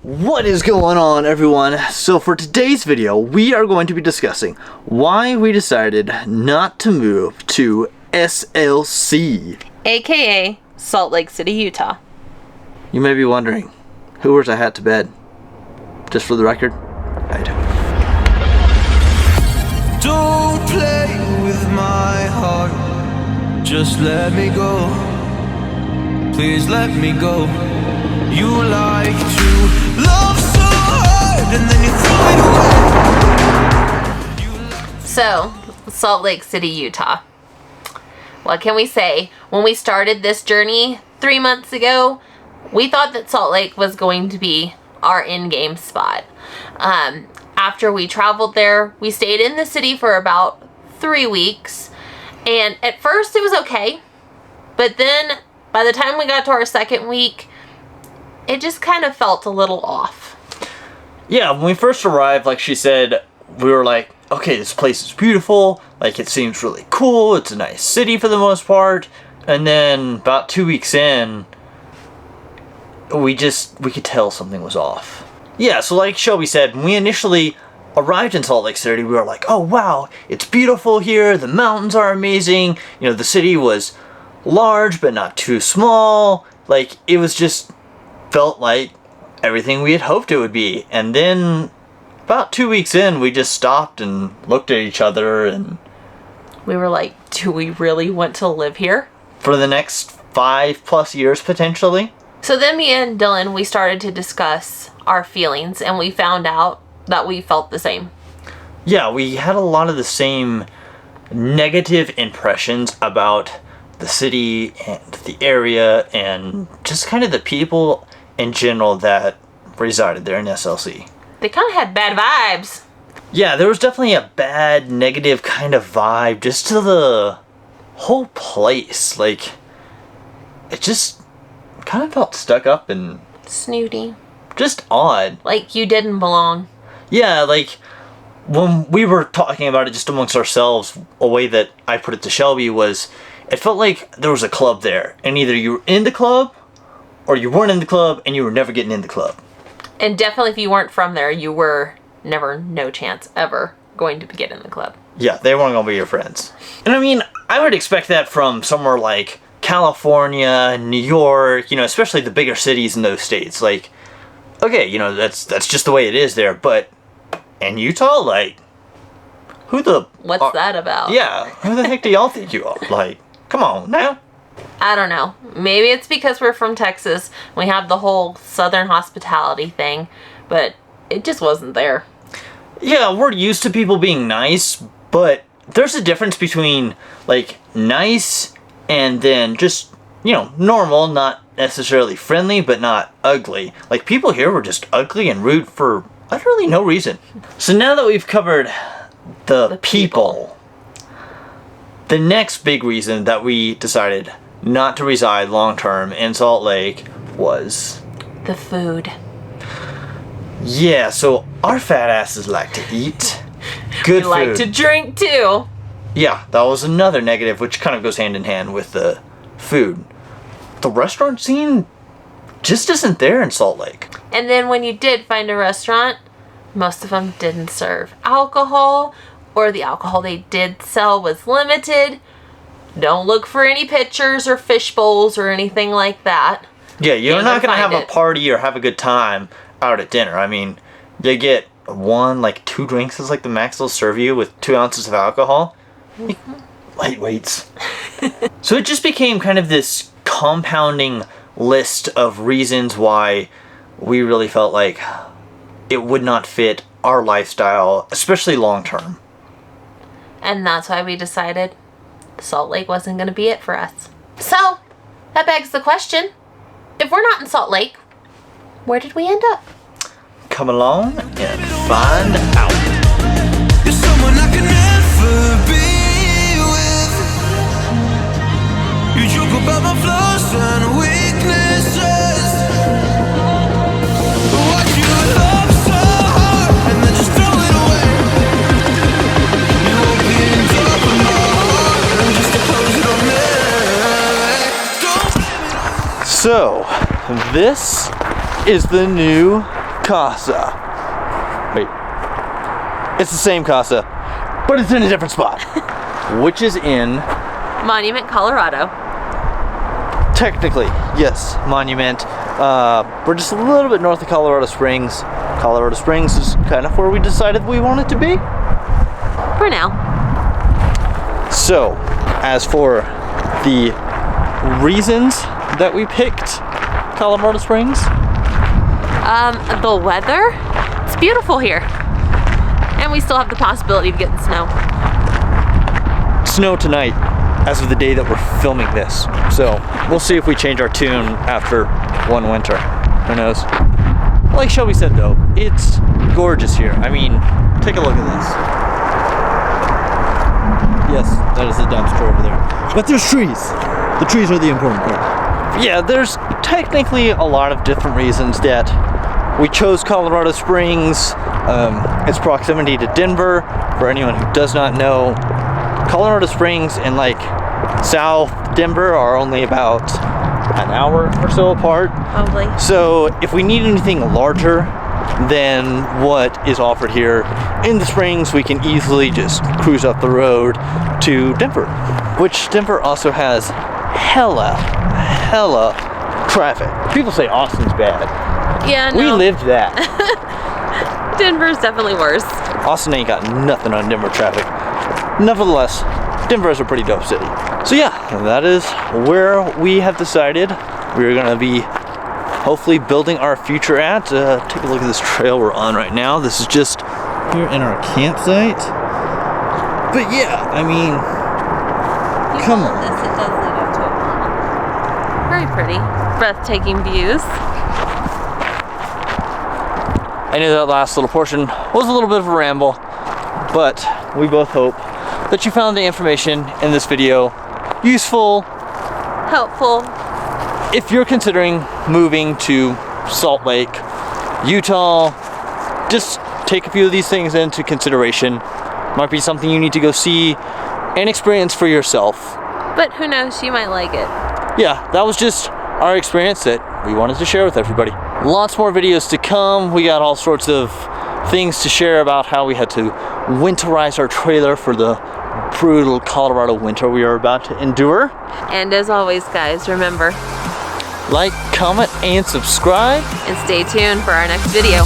What is going on, everyone? So for today's video, we are going to be discussing why we decided not to move to SLC, aka Salt Lake City, Utah. You may be wondering, who wears a hat to bed? Just for the record, I do. Don't play with my heart, just let me go. Please let me go. You like to love so hard and then you throw it away. So, Salt Lake City, Utah. What can we say? When we started this journey 3 months ago, we thought that Salt Lake was going to be our in-game spot. After we traveled there, we stayed in the city for about 3 weeks. And at first it was okay. But then by the time we got to our second week, it just kind of felt a little off. Yeah, when we first arrived, like she said, we were like, okay, this place is beautiful. Like, it seems really cool. It's a nice city for the most part. And then about 2 weeks in, we could tell something was off. Yeah, so like Shelby said, when we initially arrived in Salt Lake City, we were like, oh wow, it's beautiful here. The mountains are amazing. You know, the city was large, but not too small. Like, it was just felt like everything we had hoped it would be. And then about 2 weeks in, we just stopped and looked at each other and we were like, do we really want to live here? For the next 5+ years, potentially. So then me and Dylan, we started to discuss our feelings and we found out that we felt the same. Yeah, we had a lot of the same negative impressions about the city and the area and just kind of the people in general that resided there in SLC. They kind of had bad vibes. Yeah, there was definitely a bad, negative kind of vibe just to the whole place. Like, it just kind of felt stuck up and snooty. Just odd. Like you didn't belong. Yeah, like when we were talking about it just amongst ourselves, a way that I put it to Shelby was, it felt like there was a club there, and either you were in the club or you weren't in the club and you were never getting in the club. And definitely if you weren't from there, you were never, no chance ever going to get in the club. Yeah, they weren't going to be your friends. And I mean, I would expect that from somewhere like California, New York, you know, especially the bigger cities in those states. Like, okay, you know, that's just the way it is there. But in Utah, like, what's that about? Yeah, who the heck do y'all think you are? Like, come on now. I don't know. Maybe it's because we're from Texas. We have the whole Southern hospitality thing, but it just wasn't there. Yeah, we're used to people being nice, but there's a difference between, like, nice and then just, you know, normal, not necessarily friendly, but not ugly. Like, people here were just ugly and rude for utterly no reason. So now that we've covered the people, the next big reason that we decided not to reside long-term in Salt Lake was the food. Yeah, so our fat asses like to eat good food. We like to drink too. Yeah, that was another negative, which kind of goes hand in hand with the food. The restaurant scene just isn't there in Salt Lake. And then when you did find a restaurant, most of them didn't serve alcohol, or the alcohol they did sell was limited. Don't look for any pictures or fish bowls or anything like that. Yeah, you're not going to have a party or have a good time out at dinner. I mean, you get 2 drinks is like the max they'll serve you with 2 ounces of alcohol. Lightweights. So it just became kind of this compounding list of reasons why we really felt like it would not fit our lifestyle, especially long term. And that's why we decided Salt Lake wasn't going to be it for us. So, that begs the question, if we're not in Salt Lake, where did we end up? Come along and find out. You're someone I can never be with. You joke about my flaws and weaknesses. What you love so hard and then just throw it away. You open up my heart and just to close it on me. So, this is the new casa. Wait. It's the same casa, but it's in a different spot. Which is in... Monument, Colorado. Technically, yes, Monument. We're just a little bit north of Colorado Springs. Colorado Springs is kind of where we decided we wanted to be. For now. So, as for the reasons that we picked Colorado Springs, the weather, it's beautiful here. And we still have the possibility of getting snow. snow tonight as of the day that we're filming this. So we'll see if we change our tune after one winter. Who knows? Like Shelby said though, it's gorgeous here. I mean, take a look at this. Yes, that is a dumpster over there. But there's trees. The trees are the important part. Yeah, there's technically a lot of different reasons that we chose Colorado Springs. Its proximity to Denver. For anyone who does not know, Colorado Springs and like South Denver are only about an hour or so apart. Probably. So if we need anything larger than what is offered here in the Springs, we can easily just cruise up the road to Denver, which Denver also has hella traffic. People say Austin's bad. Yeah, no. We lived that. Denver's definitely worse. Austin ain't got nothing on Denver traffic. Nevertheless, Denver is a pretty dope city. So yeah, that is where we have decided we're gonna be hopefully building our future at. Take a look at this trail we're on right now. This is just here in our campsite. But yeah, I mean, come on. This, it does lead up to a pond. Very pretty. Breathtaking views. I knew that last little portion was a little bit of a ramble, but we both hope that you found the information in this video useful, Helpful. if you're considering moving to Salt Lake, Utah. Just take a few of these things into consideration. Might be something you need to go see and experience for yourself. But who knows, you might like it. Yeah, that was just our experience that we wanted to share with everybody. Lots more videos to come. We got all sorts of things to share about how we had to winterize our trailer for the brutal Colorado winter we are about to endure. And as always, guys, remember, Like, comment, and subscribe. and stay tuned for our next video.